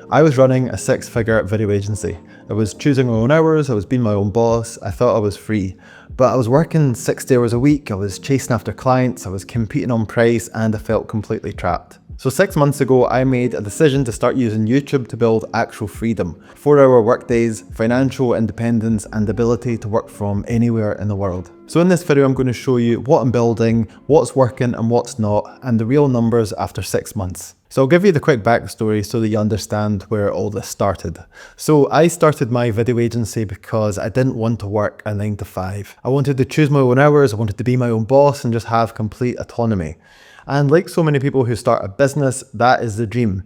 I was running a six-figure video agency. I was choosing my own hours, I was being my own boss, I thought I was free. But I was working 60 hours a week, I was chasing after clients, I was competing on price, and I felt completely trapped. So 6 months ago, I made a decision to start using YouTube to build actual freedom. 4-hour workdays, financial independence, and the ability to work from anywhere in the world. So in this video, I'm going to show you what I'm building, what's working and what's not, and the real numbers after 6 months. So I'll give you the quick backstory so that you understand where all this started. So I started my video agency because I didn't want to work a 9 to 5. I wanted to choose my own hours, I wanted to be my own boss and just have complete autonomy. And like so many people who start a business, that is the dream.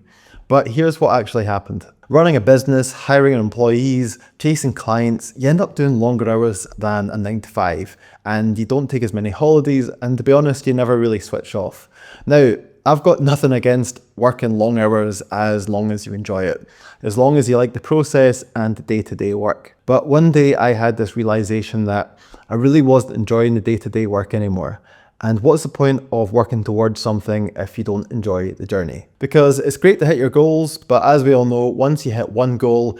But here's what actually happened. Running a business, hiring employees, chasing clients, you end up doing longer hours than a 9 to 5 and you don't take as many holidays, and to be honest, you never really switch off. Now, I've got nothing against working long hours as long as you enjoy it, as long as you like the process and the day-to-day work. But one day I had this realization that I really wasn't enjoying the day-to-day work anymore. And what's the point of working towards something if you don't enjoy the journey? Because it's great to hit your goals, but as we all know, once you hit one goal,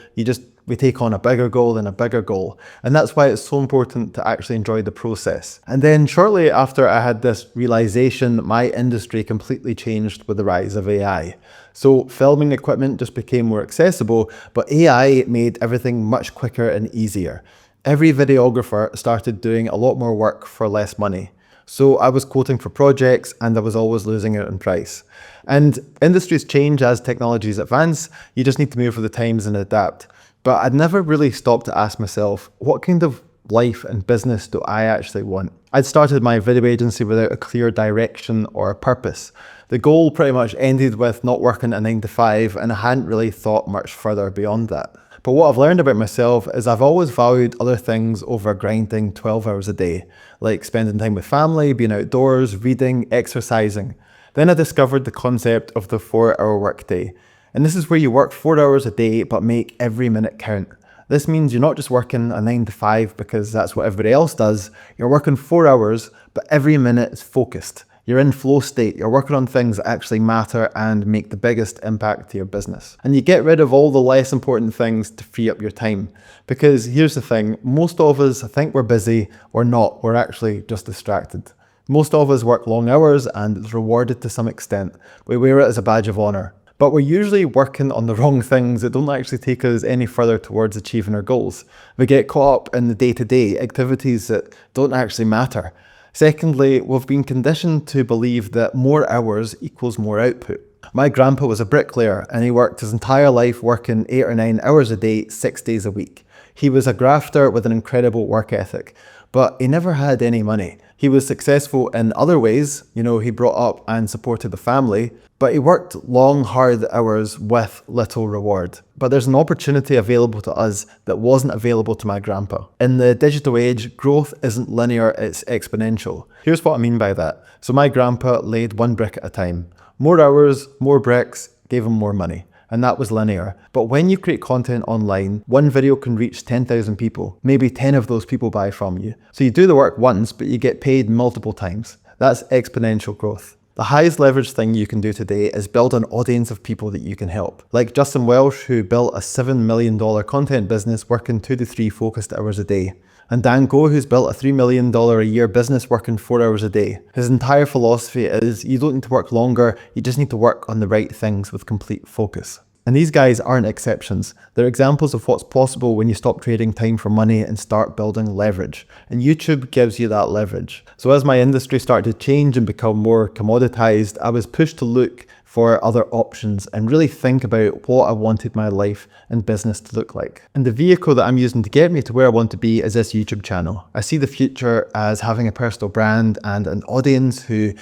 we take on a bigger goal and a bigger goal. And that's why it's so important to actually enjoy the process. And then shortly after I had this realization, my industry completely changed with the rise of AI. So filming equipment just became more accessible, but AI made everything much quicker and easier. Every videographer started doing a lot more work for less money. So I was quoting for projects and I was always losing out on price. And industries change as technologies advance. You just need to move with the times and adapt. But I'd never really stopped to ask myself, what kind of life and business do I actually want? I'd started my video agency without a clear direction or a purpose. The goal pretty much ended with not working a 9 to 5, and I hadn't really thought much further beyond that. But what I've learned about myself is I've always valued other things over grinding 12 hours a day, like spending time with family, being outdoors, reading, exercising. Then I discovered the concept of the 4-hour workday. And this is where you work 4 hours a day, but make every minute count. This means you're not just working a 9 to 5 because that's what everybody else does. You're working 4 hours, but every minute is focused. You're in flow state, you're working on things that actually matter and make the biggest impact to your business. And you get rid of all the less important things to free up your time. Because here's the thing, most of us think we're busy or not, we're actually just distracted. Most of us work long hours and it's rewarded to some extent. We wear it as a badge of honor. But we're usually working on the wrong things that don't actually take us any further towards achieving our goals. We get caught up in the day-to-day activities that don't actually matter. Secondly, we've been conditioned to believe that more hours equals more output. My grandpa was a bricklayer and he worked his entire life working 8 or 9 hours a day, 6 days a week. He was a grafter with an incredible work ethic, but he never had any money. He was successful in other ways, he brought up and supported the family, but he worked long, hard hours with little reward. But there's an opportunity available to us that wasn't available to my grandpa. In the digital age, growth isn't linear, it's exponential. Here's what I mean by that. So my grandpa laid one brick at a time. More hours, more bricks, gave him more money. And that was linear. But when you create content online, one video can reach 10,000 people. Maybe 10 of those people buy from you. So you do the work once, but you get paid multiple times. That's exponential growth. The highest leverage thing you can do today is build an audience of people that you can help. Like Justin Welsh, who built a $7 million content business working 2 to 3 focused hours a day. And Dan Go, who's built a $3 million a year business working 4 hours a day. His entire philosophy is you don't need to work longer, you just need to work on the right things with complete focus. And these guys aren't exceptions. They're examples of what's possible when you stop trading time for money and start building leverage. And YouTube gives you that leverage. So as my industry started to change and become more commoditized, I was pushed to look for other options and really think about what I wanted my life and business to look like. And the vehicle that I'm using to get me to where I want to be is this YouTube channel. I see the future as having a personal brand and an audience who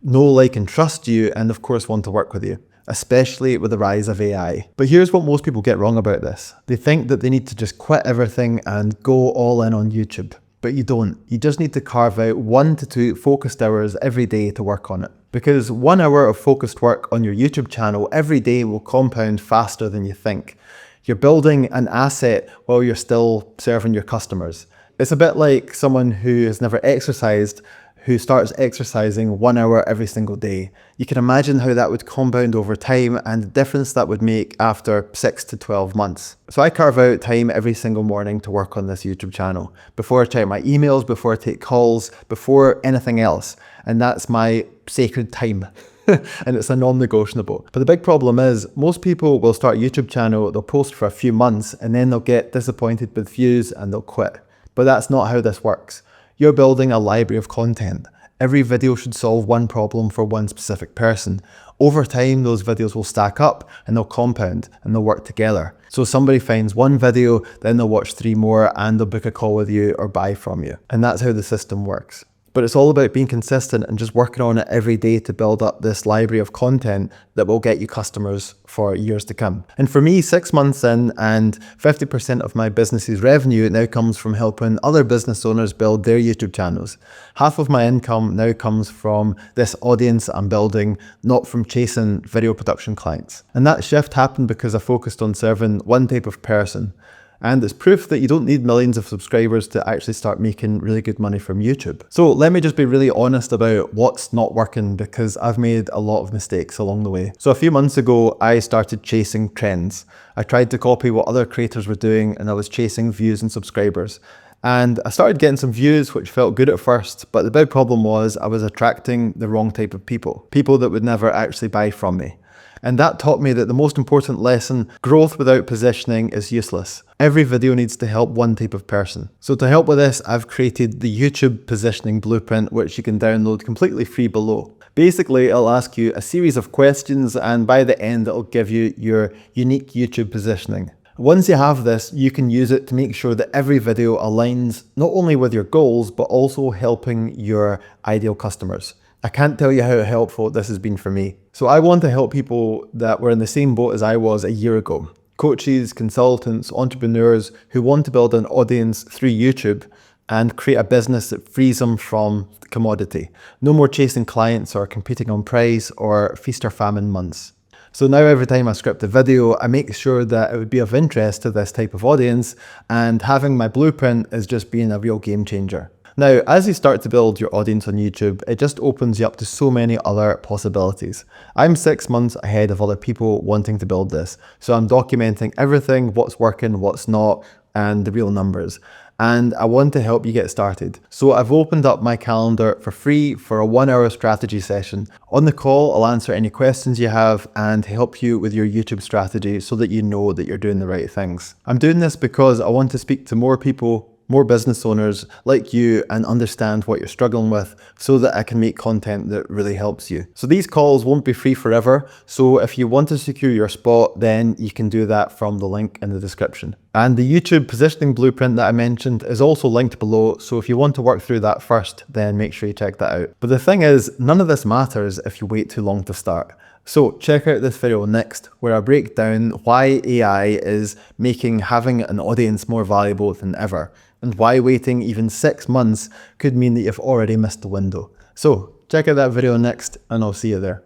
know, like, and trust you, and of course want to work with you, especially with the rise of AI. But here's what most people get wrong about this. They think that they need to just quit everything and go all in on YouTube. But you don't. You just need to carve out 1 to 2 focused hours every day to work on it. Because 1 hour of focused work on your YouTube channel every day will compound faster than you think. You're building an asset while you're still serving your customers. It's a bit like someone who has never exercised, who starts exercising 1 hour every single day. You can imagine how that would compound over time and the difference that would make after 6 to 12 months. So I carve out time every single morning to work on this YouTube channel. Before I check my emails, before I take calls, before anything else. And that's my sacred time. And it's a non-negotiable. But the big problem is most people will start a YouTube channel, they'll post for a few months and then they'll get disappointed with views and they'll quit. But that's not how this works. You're building a library of content. Every video should solve one problem for one specific person. Over time, those videos will stack up and they'll compound and they'll work together. So somebody finds one video, then they'll watch 3 more and they'll book a call with you or buy from you. And that's how the system works. But it's all about being consistent and just working on it every day to build up this library of content that will get you customers for years to come. And for me, 6 months in and 50% of my business's revenue now comes from helping other business owners build their YouTube channels. Half of my income now comes from this audience I'm building, not from chasing video production clients. And that shift happened because I focused on serving one type of person. And it's proof that you don't need millions of subscribers to actually start making really good money from YouTube. So let me just be really honest about what's not working because I've made a lot of mistakes along the way. So a few months ago, I started chasing trends. I tried to copy what other creators were doing and I was chasing views and subscribers. And I started getting some views, which felt good at first, but the big problem was I was attracting the wrong type of people that would never actually buy from me. And that taught me that the most important lesson, growth without positioning is useless. Every video needs to help one type of person. So to help with this, I've created the YouTube positioning blueprint, which you can download completely free below. Basically, it'll ask you a series of questions and by the end, it'll give you your unique YouTube positioning. Once you have this, you can use it to make sure that every video aligns not only with your goals, but also helping your ideal customers. I can't tell you how helpful this has been for me. So I want to help people that were in the same boat as I was a year ago. Coaches, consultants, entrepreneurs who want to build an audience through YouTube and create a business that frees them from the commodity. No more chasing clients or competing on price or feast or famine months. So now every time I script a video, I make sure that it would be of interest to this type of audience, and having my blueprint is just being a real game changer. Now, as you start to build your audience on YouTube, it just opens you up to so many other possibilities. I'm 6 months ahead of other people wanting to build this. So I'm documenting everything, what's working, what's not, and the real numbers. And I want to help you get started. So I've opened up my calendar for free for a 1 hour strategy session. On the call, I'll answer any questions you have and help you with your YouTube strategy so that you know that you're doing the right things. I'm doing this because I want to speak to more people, more business owners like you, and understand what you're struggling with so that I can make content that really helps you. So these calls won't be free forever. So if you want to secure your spot, then you can do that from the link in the description. And the YouTube positioning blueprint that I mentioned is also linked below. So if you want to work through that first, then make sure you check that out. But the thing is, none of this matters if you wait too long to start. So check out this video next, where I break down why AI is making having an audience more valuable than ever, and why waiting even 6 months could mean that you've already missed the window. So check out that video next, and I'll see you there.